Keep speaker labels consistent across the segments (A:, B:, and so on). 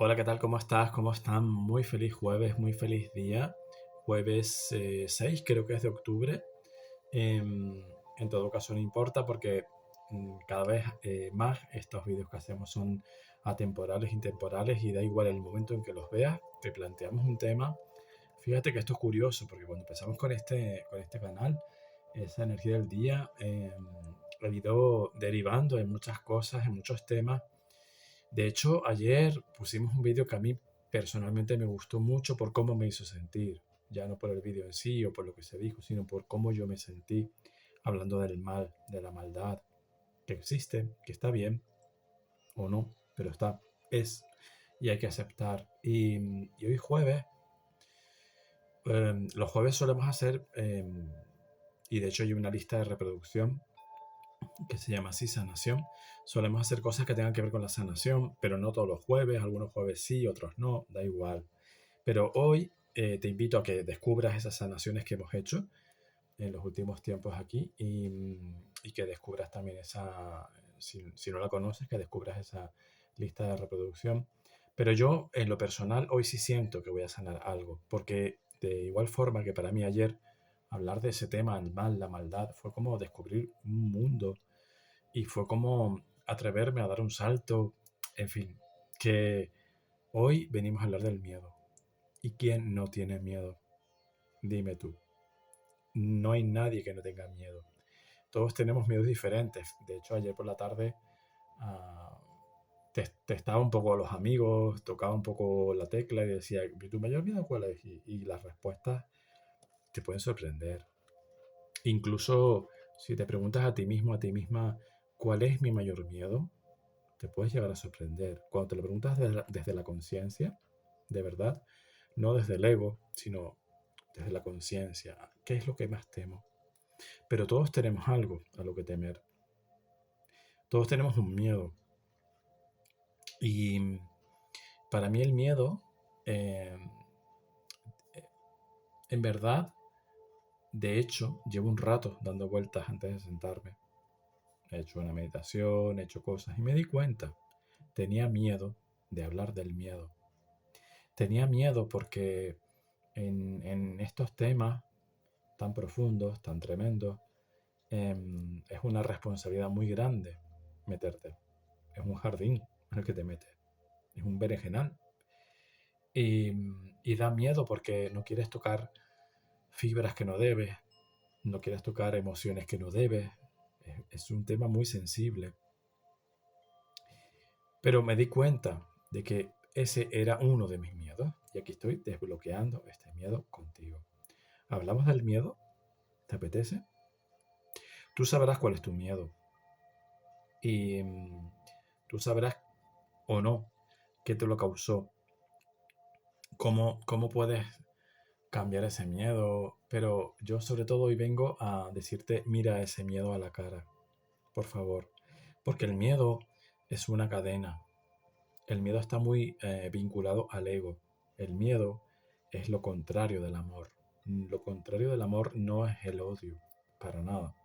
A: Hola, ¿qué tal? ¿Cómo estás? ¿Cómo están? Muy feliz jueves, muy feliz día. Jueves 6, creo que es de octubre. En todo caso, no importa porque cada vez más estos vídeos que hacemos son atemporales, intemporales y da igual el momento en que los veas, te planteamos un tema. Fíjate que esto es curioso porque cuando empezamos con este canal, esa energía del día ha ido derivando en muchas cosas, en muchos temas. De hecho, ayer pusimos un vídeo que a mí personalmente me gustó mucho por cómo me hizo sentir. Ya no por el vídeo en sí o por lo que se dijo, sino por cómo yo me sentí hablando del mal, de la maldad, que existe, que está bien o no, pero está, es y hay que aceptar. Y hoy jueves, los jueves solemos hacer, y de hecho hay una lista de reproducción que se llama así sanación. Solemos hacer cosas que tengan que ver con la sanación, pero no todos los jueves, algunos jueves sí, otros no, da igual. Pero hoy te invito a que descubras esas sanaciones que hemos hecho en los últimos tiempos aquí y que descubras también esa, si no la conoces, que descubras esa lista de reproducción. Pero yo, en lo personal, hoy sí siento que voy a sanar algo, porque de igual forma que para mí ayer hablar de ese tema, el mal, la maldad, fue como descubrir un mundo y fue como atreverme a dar un salto, en fin, que hoy venimos a hablar del miedo. ¿Y quién no tiene miedo? Dime tú. No hay nadie que no tenga miedo. Todos tenemos miedos diferentes. De hecho, ayer por la tarde ah, testaba un poco a los amigos, tocaba un poco la tecla y decía, ¿y tu mayor miedo cuál es? Y las respuestas te pueden sorprender. Incluso si te preguntas a ti mismo, a ti misma, ¿cuál es mi mayor miedo? Te puedes llegar a sorprender. Cuando te lo preguntas desde la conciencia, de verdad, no desde el ego, sino desde la conciencia, ¿qué es lo que más temo? Pero todos tenemos algo a lo que temer. Todos tenemos un miedo. Y para mí el miedo, eh, en verdad, de hecho, llevo un rato dando vueltas antes de sentarme. He hecho una meditación, he hecho cosas y me di cuenta. Tenía miedo de hablar del miedo. Tenía miedo porque en estos temas tan profundos, tan tremendos, es una responsabilidad muy grande meterte. Es un jardín en el que te metes. Es un berenjenal. Y, y da miedo porque no quieres tocar fibras que no debes, no quieres tocar emociones que no debes. Es un tema muy sensible. Pero me di cuenta de que ese era uno de mis miedos. Y aquí estoy desbloqueando este miedo contigo. ¿Hablamos del miedo? ¿Te apetece? Tú sabrás cuál es tu miedo. Y tú sabrás o no qué te lo causó. ¿Cómo puedes cambiar ese miedo? Pero yo sobre todo hoy vengo a decirte, mira ese miedo a la cara, por favor. Porque el miedo es una cadena. El miedo está muy vinculado al ego. El miedo es lo contrario del amor. Lo contrario del amor no es el odio, para nada.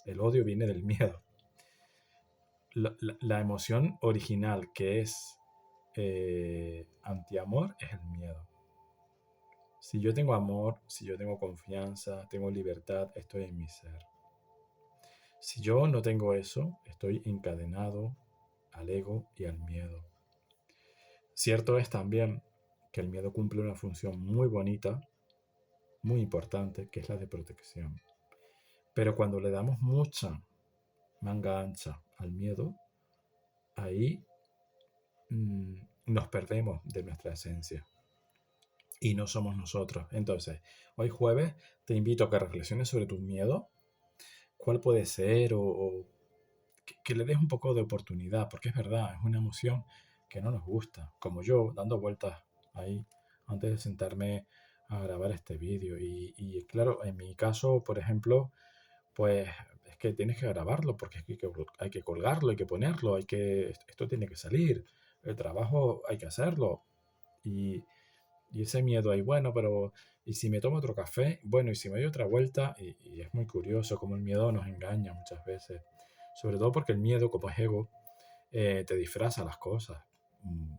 A: El odio viene del miedo. La emoción original que es antiamor es el miedo. Si yo tengo amor, si yo tengo confianza, tengo libertad, estoy en mi ser. Si yo no tengo eso, estoy encadenado al ego y al miedo. Cierto es también que el miedo cumple una función muy bonita, muy importante, que es la de protección. Pero cuando le damos mucha manga ancha al miedo, ahí nos perdemos de nuestra esencia y no somos nosotros. Entonces, hoy jueves te invito a que reflexiones sobre tu miedo, cuál puede ser o que le des un poco de oportunidad, porque es verdad, es una emoción que no nos gusta, como yo dando vueltas ahí antes de sentarme a grabar este vídeo. Y claro, en mi caso, por ejemplo, pues es que tienes que grabarlo porque hay que colgarlo, hay que ponerlo, esto tiene que salir, el trabajo hay que hacerlo. Y, y ese miedo ahí, bueno, pero ¿y si me tomo otro café? Bueno, ¿y si me doy otra vuelta? Y es muy curioso cómo el miedo nos engaña muchas veces. Sobre todo porque el miedo, como es ego, te disfraza las cosas.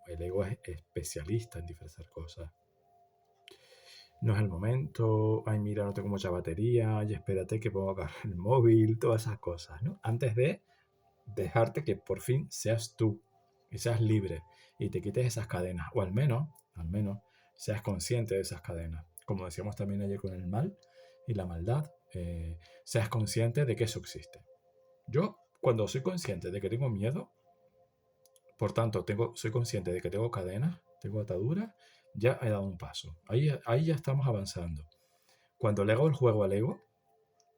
A: el ego es especialista en disfrazar cosas. No es el momento, ay mira, no tengo mucha batería, y espérate que pongo a cargar el móvil, todas esas cosas, ¿no? Antes de dejarte que por fin seas tú y seas libre y te quites esas cadenas, o al menos seas consciente de esas cadenas. Como decíamos también ayer con el mal y la maldad, seas consciente de que eso existe. Yo, cuando soy consciente de que tengo miedo, por tanto, soy consciente de que tengo cadenas, tengo ataduras, ya he dado un paso. Ahí ya estamos avanzando. Cuando le hago el juego al ego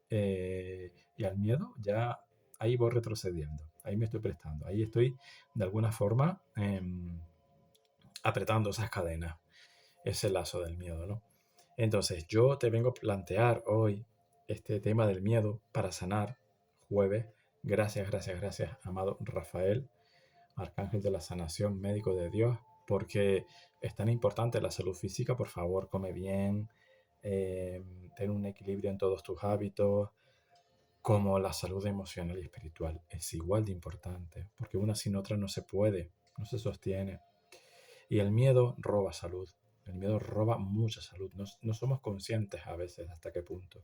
A: y al miedo, ya ahí voy retrocediendo. Ahí me estoy prestando. Ahí estoy, de alguna forma, apretando esas cadenas, ese lazo del miedo, ¿no? Entonces, yo te vengo a plantear hoy este tema del miedo para sanar, jueves. Gracias, gracias, gracias, amado Rafael, Arcángel de la Sanación, médico de Dios, porque es tan importante la salud física. Por favor, come bien, ten un equilibrio en todos tus hábitos, como la salud emocional y espiritual. Es igual de importante, porque una sin otra no se puede, no se sostiene. Y el miedo roba salud, el miedo roba mucha salud. No somos conscientes a veces hasta qué punto,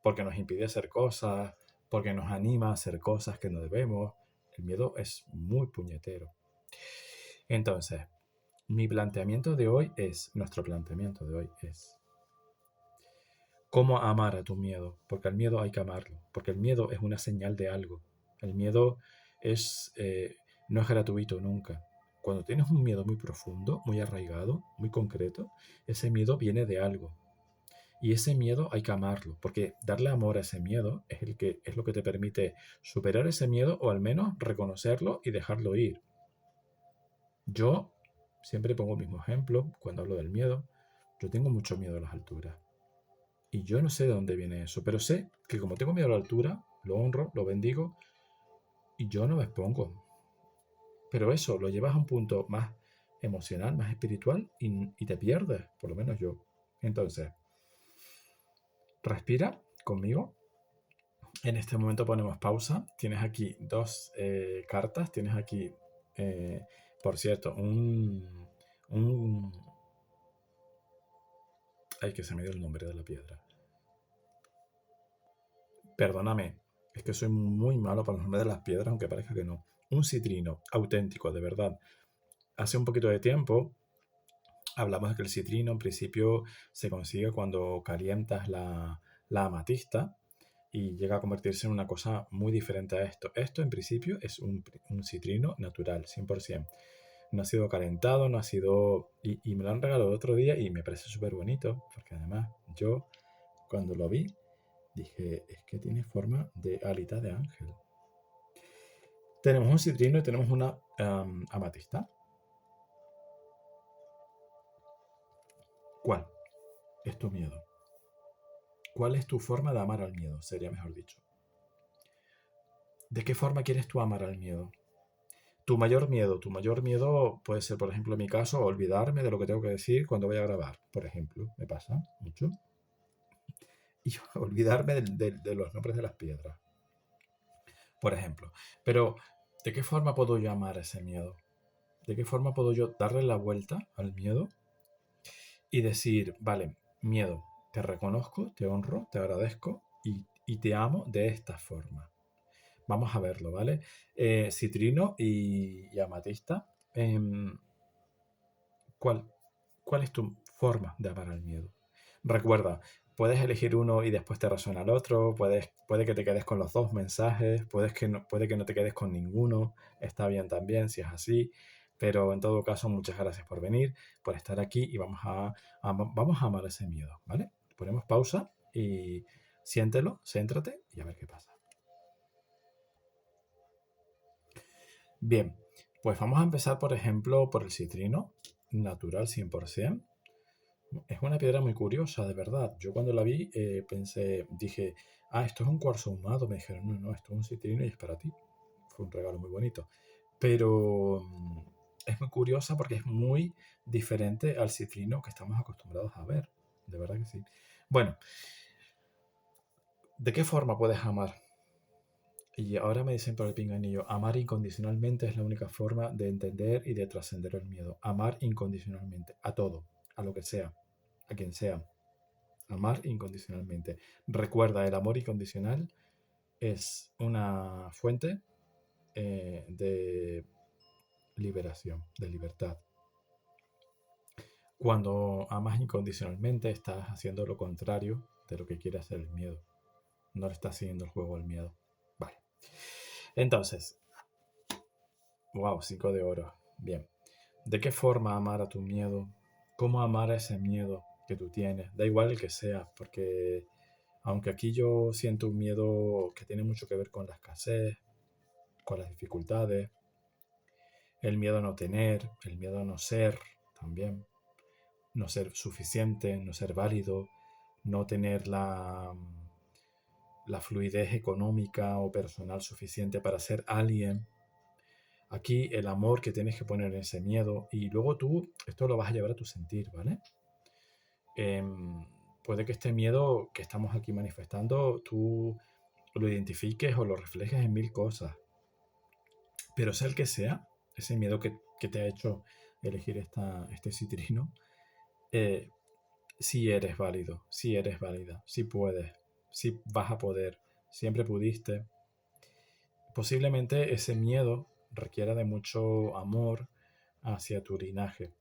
A: porque nos impide hacer cosas, porque nos anima a hacer cosas que no debemos. El miedo es muy puñetero. Entonces, nuestro planteamiento de hoy es cómo amar a tu miedo, porque al miedo hay que amarlo, porque el miedo es una señal de algo. El miedo no es gratuito nunca. Cuando tienes un miedo muy profundo, muy arraigado, muy concreto, ese miedo viene de algo. Y ese miedo hay que amarlo, porque darle amor a ese miedo es lo que te permite superar ese miedo o al menos reconocerlo y dejarlo ir. Yo siempre pongo el mismo ejemplo cuando hablo del miedo. Yo tengo mucho miedo a las alturas. Y yo no sé de dónde viene eso, pero sé que como tengo miedo a la altura, lo honro, lo bendigo y yo no me expongo. Pero eso lo llevas a un punto más emocional, más espiritual y te pierdes, por lo menos yo. Entonces, respira conmigo. En este momento ponemos pausa. Tienes aquí dos cartas. Tienes aquí, por cierto, Ay, que se me dio el nombre de la piedra. Perdóname, es que soy muy malo para los nombres de las piedras, aunque parezca que no. Un citrino auténtico, de verdad. Hace un poquito de tiempo hablamos de que el citrino en principio se consigue cuando calientas la amatista y llega a convertirse en una cosa muy diferente a esto. Esto en principio es un citrino natural, 100%. No ha sido calentado, no ha sido... Y me lo han regalado el otro día y me parece súper bonito, porque además yo cuando lo vi dije, es que tiene forma de alita de ángel. Tenemos un citrino y tenemos una amatista. ¿Cuál es tu miedo? ¿Cuál es tu forma de amar al miedo? Sería mejor dicho. ¿De qué forma quieres tú amar al miedo? Tu mayor miedo puede ser, por ejemplo, en mi caso, olvidarme de lo que tengo que decir cuando voy a grabar, por ejemplo. Me pasa mucho. Y olvidarme de los nombres de las piedras, por ejemplo. Pero, ¿de qué forma puedo yo amar ese miedo? ¿De qué forma puedo yo darle la vuelta al miedo y decir, vale, miedo, te reconozco, te honro, te agradezco y te amo de esta forma? Vamos a verlo, ¿vale? Citrino y amatista. ¿Cuál es tu forma de amar al miedo? Recuerda, puedes elegir uno y después te resuena el otro, puede que te quedes con los dos mensajes, puede que no te quedes con ninguno, está bien también si es así, pero en todo caso muchas gracias por venir, por estar aquí y vamos a amar ese miedo, ¿vale? Ponemos pausa y siéntelo, céntrate y a ver qué pasa. Bien, pues vamos a empezar, por ejemplo, por el citrino, natural 100%. Es una piedra muy curiosa, de verdad. Yo cuando la vi dije, esto es un cuarzo ahumado. Me dijeron, no, esto es un citrino y es para ti. Fue un regalo muy bonito. Pero es muy curiosa porque es muy diferente al citrino que estamos acostumbrados a ver. De verdad que sí. Bueno, ¿de qué forma puedes amar Y ahora me dicen por el pinganillo, amar incondicionalmente es la única forma de entender y de trascender el miedo. Amar incondicionalmente, a todo, a lo que sea, a quien sea. Amar incondicionalmente. Recuerda, el amor incondicional es una fuente de liberación, de libertad. Cuando amas incondicionalmente, estás haciendo lo contrario de lo que quiere hacer el miedo. No le estás siguiendo el juego al miedo. Vale. Entonces, wow, 5 de oro. Bien. ¿De qué forma amar a tu miedo? ¿Cómo amar a ese miedo que tú tienes? Da igual el que sea, porque aunque aquí yo siento un miedo que tiene mucho que ver con la escasez, con las dificultades, el miedo a no tener, el miedo a no ser también, no ser suficiente, no ser válido, no tener la fluidez económica o personal suficiente para ser alguien. Aquí el amor que tienes que poner en ese miedo y luego tú esto lo vas a llevar a tu sentir, ¿vale? Puede que este miedo que estamos aquí manifestando tú lo identifiques o lo reflejes en mil cosas, pero sea el que sea, ese miedo que te ha hecho elegir este citrino, eh, si eres válido, si eres válida, si puedes, si vas a poder, siempre pudiste. Posiblemente ese miedo requiera de mucho amor hacia tu linaje,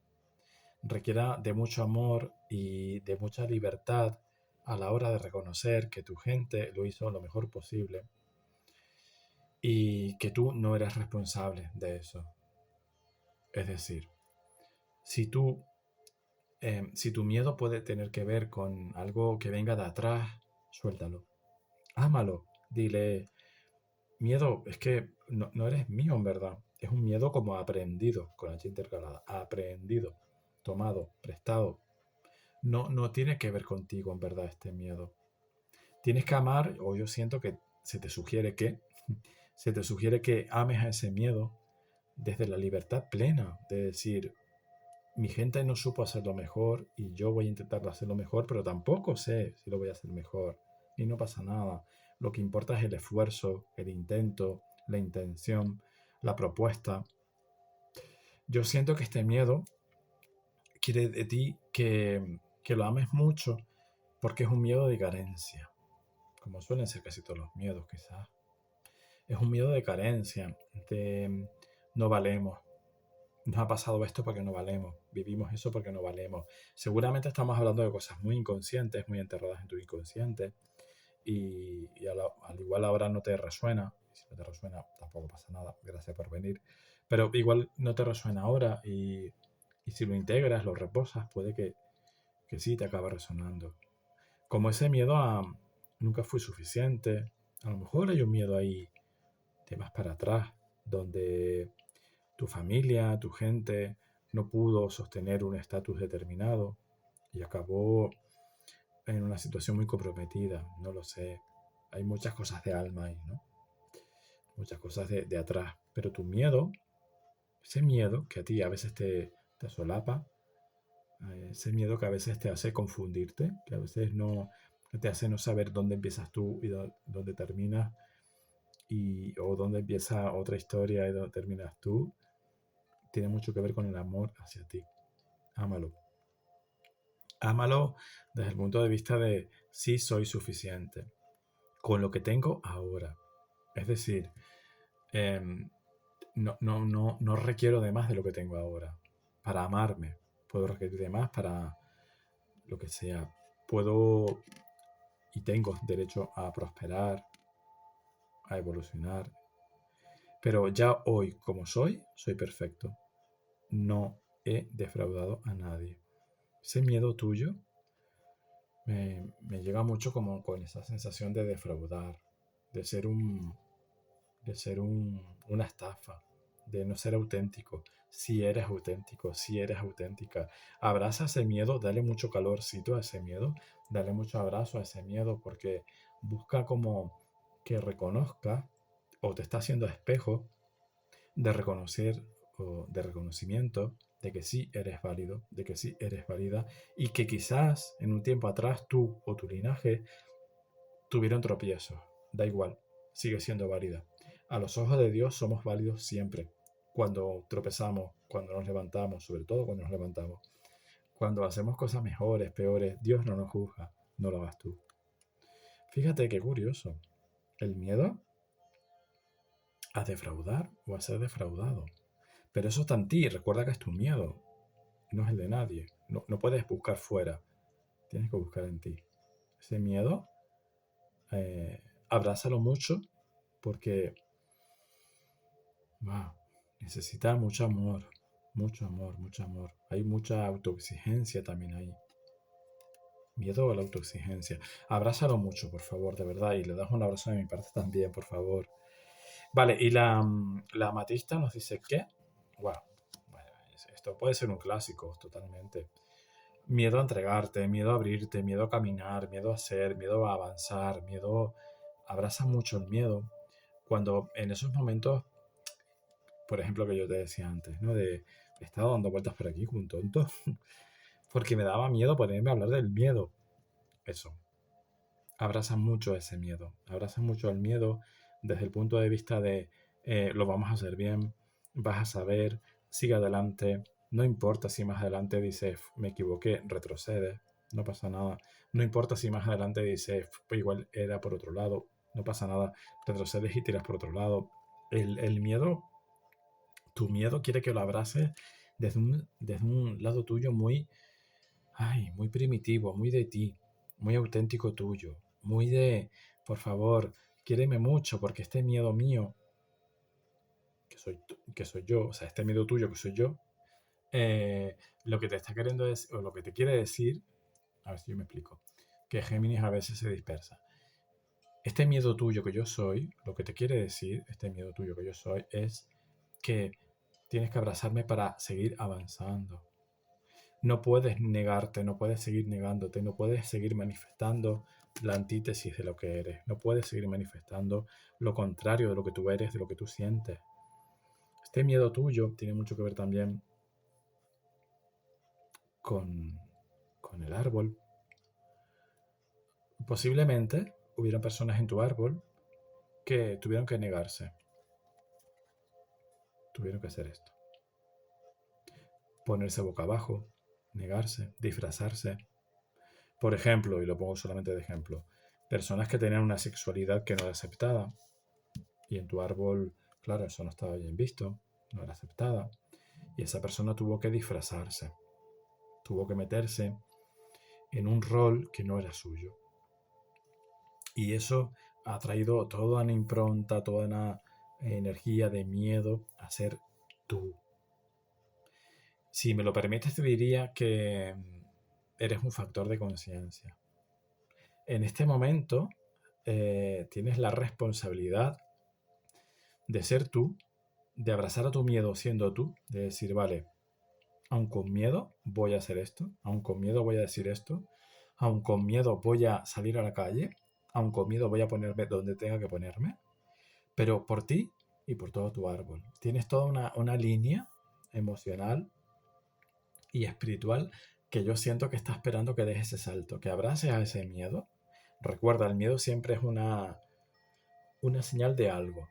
A: requiera de mucho amor y de mucha libertad a la hora de reconocer que tu gente lo hizo lo mejor posible y que tú no eres responsable de eso. Es decir, si si tu miedo puede tener que ver con algo que venga de atrás, suéltalo. Ámalo. Dile, miedo, es que no eres mío en verdad. Es un miedo como aprendido, con H intercalada. Aprendido, tomado, prestado. No tiene que ver contigo en verdad este miedo. Tienes que amar, o yo siento que se te sugiere que, se te sugiere que ames a ese miedo desde la libertad plena, de decir, mi gente no supo hacerlo mejor y yo voy a intentar hacerlo mejor, pero tampoco sé si lo voy a hacer mejor. Y no pasa nada. Lo que importa es el esfuerzo, el intento, la intención, la propuesta. Yo siento que este miedo quiere de ti que lo ames mucho porque es un miedo de carencia, como suelen ser casi todos los miedos quizás. Es un miedo de carencia, de no valemos, nos ha pasado esto porque no valemos, vivimos eso porque no valemos. Seguramente estamos hablando de cosas muy inconscientes, muy enterradas en tu inconsciente, y al igual ahora no te resuena. Si no te resuena, tampoco pasa nada, gracias por venir. Pero igual no te resuena ahora y si lo integras, lo reposas, puede que sí te acabe resonando. Como ese miedo a nunca fui suficiente, a lo mejor hay un miedo ahí de más para atrás, donde tu familia, tu gente no pudo sostener un estatus determinado y acabó en una situación muy comprometida, no lo sé. Hay muchas cosas de alma ahí, ¿no? Muchas cosas de atrás. Pero tu miedo, ese miedo que a ti a veces te solapa, ese miedo que a veces te hace confundirte, que a veces no te hace no saber dónde empiezas tú y dónde terminas, o dónde empieza otra historia y dónde terminas tú, tiene mucho que ver con el amor hacia ti. Ámalo. Ámalo desde el punto de vista de sí soy suficiente con lo que tengo ahora. Es decir, em, no requiero de más de lo que tengo ahora para amarme. Puedo requerir de más para lo que sea. Puedo y tengo derecho a prosperar, a evolucionar. Pero ya hoy, como soy perfecto. No he defraudado a nadie. Ese miedo tuyo me llega mucho como con esa sensación de defraudar, de ser una estafa, de no ser auténtico. Si eres auténtico, si eres auténtica, abraza ese miedo, dale mucho calorcito a ese miedo, dale mucho abrazo a ese miedo, porque busca como que reconozca o te está haciendo espejo de reconocer o de reconocimiento de que sí eres válido, de que sí eres válida y que quizás en un tiempo atrás tú o tu linaje tuvieron tropiezos. Da igual. sigue siendo válida. A los ojos de Dios somos válidos siempre. Cuando tropezamos, cuando nos levantamos, sobre todo cuando nos levantamos. Cuando hacemos cosas mejores, peores, Dios no nos juzga, no lo hagas tú. Fíjate qué curioso. El miedo a defraudar o a ser defraudado. Pero eso está en ti. Recuerda que es tu miedo. No es el de nadie. No puedes buscar fuera. Tienes que buscar en ti. Ese miedo, abrázalo mucho porque necesita mucho amor. Mucho amor, mucho amor. Hay mucha autoexigencia también ahí. Miedo a la autoexigencia. Abrázalo mucho, por favor, de verdad. Y le das un abrazo de mi parte también, por favor. Vale, y la amatista nos dice que, wow, bueno, esto puede ser un clásico, totalmente. Miedo a entregarte, miedo a abrirte, miedo a caminar, miedo a ser, miedo a avanzar, miedo... Abraza mucho el miedo. Cuando en esos momentos, por ejemplo, que yo te decía antes, ¿no? De, he estado dando vueltas por aquí como un tonto, porque me daba miedo ponerme a hablar del miedo. Eso, abraza mucho ese miedo. Abraza mucho el miedo desde el punto de vista de lo vamos a hacer bien, vas a saber, sigue adelante. No importa si más adelante dices me equivoqué, retrocede, no pasa nada. No importa si más adelante dices pues igual era por otro lado, no pasa nada. Retrocedes y tiras por otro lado. El miedo, tu miedo quiere que lo abraces desde un lado tuyo muy, muy primitivo, muy de ti, muy auténtico tuyo, muy de, por favor, quiéreme mucho porque este miedo mío, que soy yo, o sea, este miedo tuyo que soy yo, lo que te está queriendo decir, o lo que te quiere decir, a ver si yo me explico, que Géminis a veces se dispersa. Este miedo tuyo que yo soy, lo que te quiere decir, este miedo tuyo que yo soy, es que tienes que abrazarme para seguir avanzando. No puedes negarte, no puedes seguir negándote, no puedes seguir manifestando la antítesis de lo que eres, no puedes seguir manifestando lo contrario de lo que tú eres, de lo que tú sientes. Este miedo tuyo tiene mucho que ver también con el árbol. Posiblemente hubiera personas en tu árbol que tuvieron que negarse, tuvieron que hacer esto. Ponerse boca abajo, negarse, disfrazarse. Por ejemplo, y lo pongo solamente de ejemplo, personas que tenían una sexualidad que no era aceptada y en tu árbol, claro, eso no estaba bien visto, no era aceptada y esa persona tuvo que disfrazarse, tuvo que meterse en un rol que no era suyo. Y eso ha traído toda una impronta, toda una energía de miedo a ser tú. Si me lo permites, te diría que eres un factor de conciencia. En este momento tienes la responsabilidad de ser tú, de abrazar a tu miedo siendo tú, de decir, vale, aun con miedo voy a hacer esto, aun con miedo voy a decir esto, aun con miedo voy a salir a la calle, aun con miedo voy a ponerme donde tenga que ponerme, pero por ti y por todo tu árbol. Tienes toda una línea emocional y espiritual que yo siento que está esperando que des ese salto, que abraces a ese miedo. Recuerda, el miedo siempre es una señal de algo.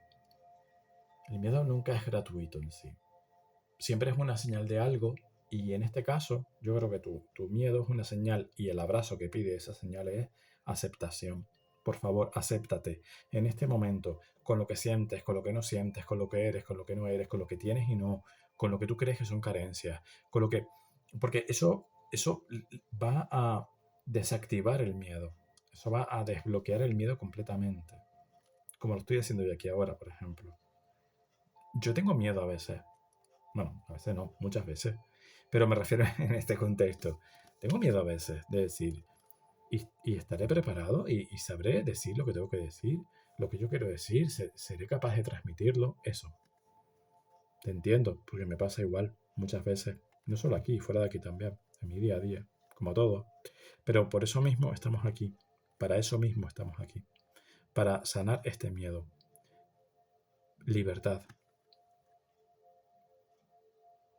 A: El miedo nunca es gratuito en sí. Siempre es una señal de algo y en este caso yo creo que tu miedo es una señal y el abrazo que pide esa señal es aceptación. Por favor, acéptate en este momento con lo que sientes, con lo que no sientes, con lo que eres, con lo que no eres, con lo que tienes y no, con lo que tú crees que son carencias, con lo que... Porque eso va a desactivar el miedo, eso va a desbloquear el miedo completamente, como lo estoy haciendo yo aquí ahora, por ejemplo. Yo tengo miedo a veces. Bueno, a veces no, muchas veces. Pero me refiero en este contexto. Tengo miedo a veces de decir, y estaré preparado y sabré decir lo que tengo que decir, lo que yo quiero decir, seré capaz de transmitirlo, eso. Te entiendo, porque me pasa igual muchas veces, no solo aquí, fuera de aquí también, en mi día a día, como todo. Pero por eso mismo estamos aquí, para eso mismo estamos aquí, para sanar este miedo. Libertad.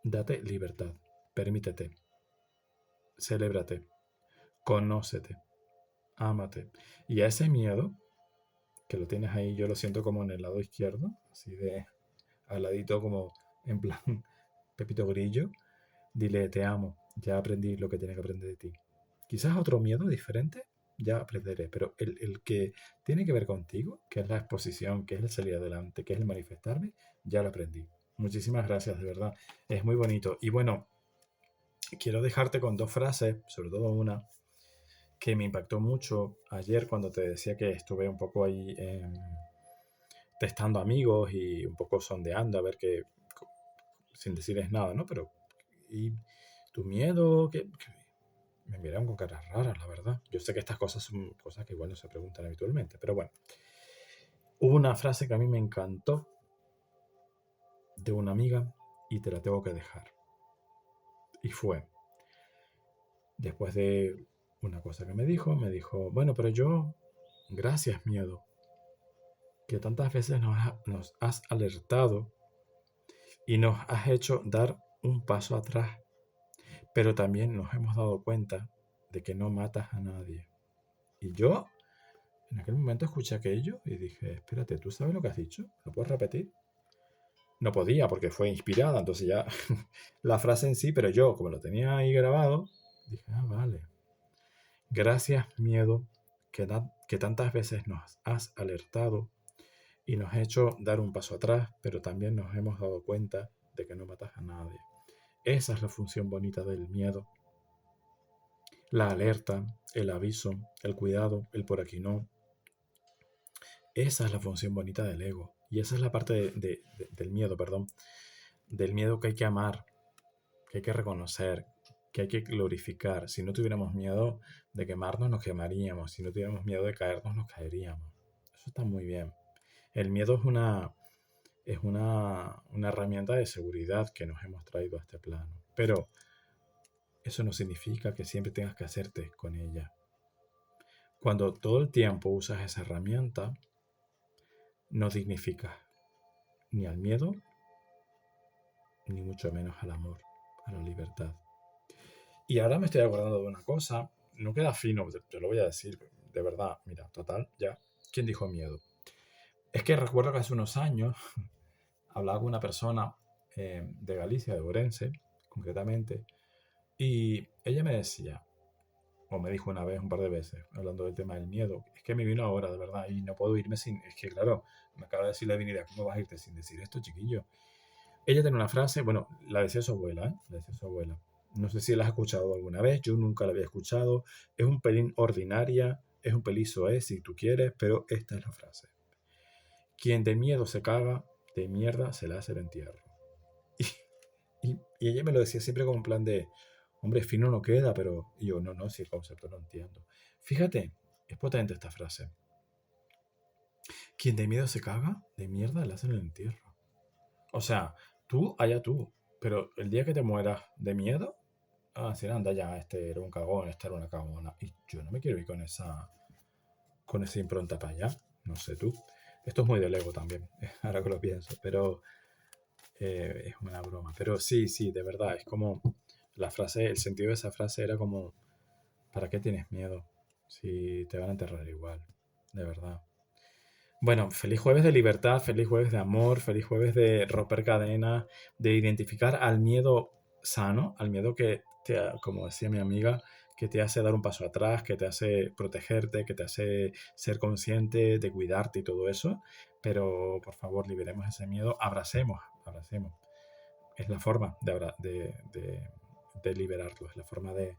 A: Date libertad, permítete, celébrate, conócete, ámate. Y a ese miedo, que lo tienes ahí, yo lo siento como en el lado izquierdo, así de al ladito como en plan Pepito Grillo. Dile, te amo, ya aprendí lo que tiene que aprender de ti. Quizás otro miedo diferente, ya aprenderé, pero el que tiene que ver contigo, que es la exposición, que es el salir adelante, que es el manifestarme, ya lo aprendí. Muchísimas gracias, de verdad. Es muy bonito. Y bueno, quiero dejarte con dos frases, sobre todo una, que me impactó mucho ayer cuando te decía que estuve un poco ahí testando amigos y un poco sondeando a ver qué, sin decirles nada, ¿no? Pero, ¿y tu miedo? ¿Qué? Me miraron con caras raras, la verdad. Yo sé que estas cosas son cosas que igual no se preguntan habitualmente, pero bueno. Hubo una frase que a mí me encantó de una amiga y te la tengo que dejar. Y fue, después de una cosa que me dijo, bueno, pero yo, gracias miedo, que tantas veces nos has alertado y nos has hecho dar un paso atrás, pero también nos hemos dado cuenta de que no matas a nadie. Y yo en aquel momento escuché aquello y dije, espérate, ¿tú sabes lo que has dicho? ¿Lo puedes repetir? No podía porque fue inspirada, entonces ya la frase en sí, pero yo, como lo tenía ahí grabado, dije, ah, vale. Gracias, miedo, que tantas veces nos has alertado y nos has hecho dar un paso atrás, pero también nos hemos dado cuenta de que no matas a nadie. Esa es la función bonita del miedo. La alerta, el aviso, el cuidado, el por aquí no. Esa es la función bonita del ego. Y esa es la parte del miedo, perdón. Del miedo que hay que amar, que hay que reconocer, que hay que glorificar. Si no tuviéramos miedo de quemarnos, nos quemaríamos. Si no tuviéramos miedo de caernos, nos caeríamos. Eso está muy bien. El miedo es una herramienta de seguridad que nos hemos traído a este plano. Pero eso no significa que siempre tengas que hacerte con ella. Cuando todo el tiempo usas esa herramienta, no dignificas ni al miedo, ni mucho menos al amor, a la libertad. Y ahora me estoy acordando de una cosa, no queda fino, te lo voy a decir, de verdad, mira, total, ya. ¿Quién dijo miedo? Es que recuerdo que hace unos años hablaba con una persona de Galicia, de Ourense, concretamente, y ella me decía, o me dijo una vez, un par de veces, hablando del tema del miedo, es que me vino ahora, de verdad, y no puedo irme sin, es que claro, me acaba de decir la divinidad, ¿cómo vas a irte sin decir esto, chiquillo? Ella tiene una frase, bueno, la decía su abuela, ¿eh? La decía su abuela. No sé si la has escuchado alguna vez, yo nunca la había escuchado. Es un pelín ordinaria, es un pelín soez si tú quieres, pero esta es la frase. Quien de miedo se caga, de mierda se le hace el entierro. Y ella me lo decía siempre como un plan de, hombre, fino no queda, pero y yo, no, si el concepto no entiendo. Fíjate, es potente esta frase. Quien de miedo se caga, de mierda le hacen el entierro. O sea, tú, allá tú, pero el día que te mueras de miedo, sí, anda ya, este era un cagón, esta era una cagona. Y yo no me quiero ir con esa impronta para allá. No sé tú. Esto es muy del ego también, ahora que lo pienso, pero es una broma. Pero sí, de verdad, es como la frase, el sentido de esa frase era como, ¿para qué tienes miedo? Si te van a enterrar igual, de verdad. Bueno, feliz jueves de libertad, feliz jueves de amor, feliz jueves de romper cadenas, de identificar al miedo sano, al miedo que como decía mi amiga, que te hace dar un paso atrás, que te hace protegerte, que te hace ser consciente de cuidarte y todo eso. Pero por favor, liberemos ese miedo, abracemos. Es la forma de liberarlo, es la forma de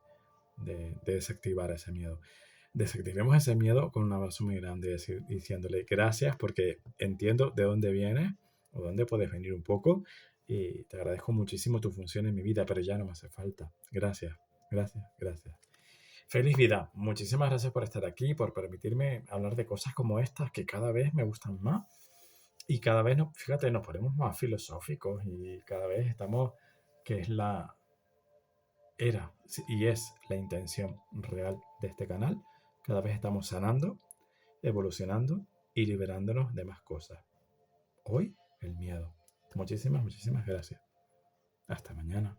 A: desactivar ese miedo. Desactivemos ese miedo con un abrazo muy grande, diciéndole gracias porque entiendo de dónde vienes o dónde puedes venir un poco y te agradezco muchísimo tu función en mi vida, pero ya no me hace falta. Gracias. Feliz vida. Muchísimas gracias por estar aquí, por permitirme hablar de cosas como estas que cada vez me gustan más y cada vez, fíjate, nos ponemos más filosóficos y cada vez estamos, que es era y es la intención real de este canal. Cada vez estamos sanando, evolucionando y liberándonos de más cosas. Hoy, el miedo. Muchísimas gracias. Hasta mañana.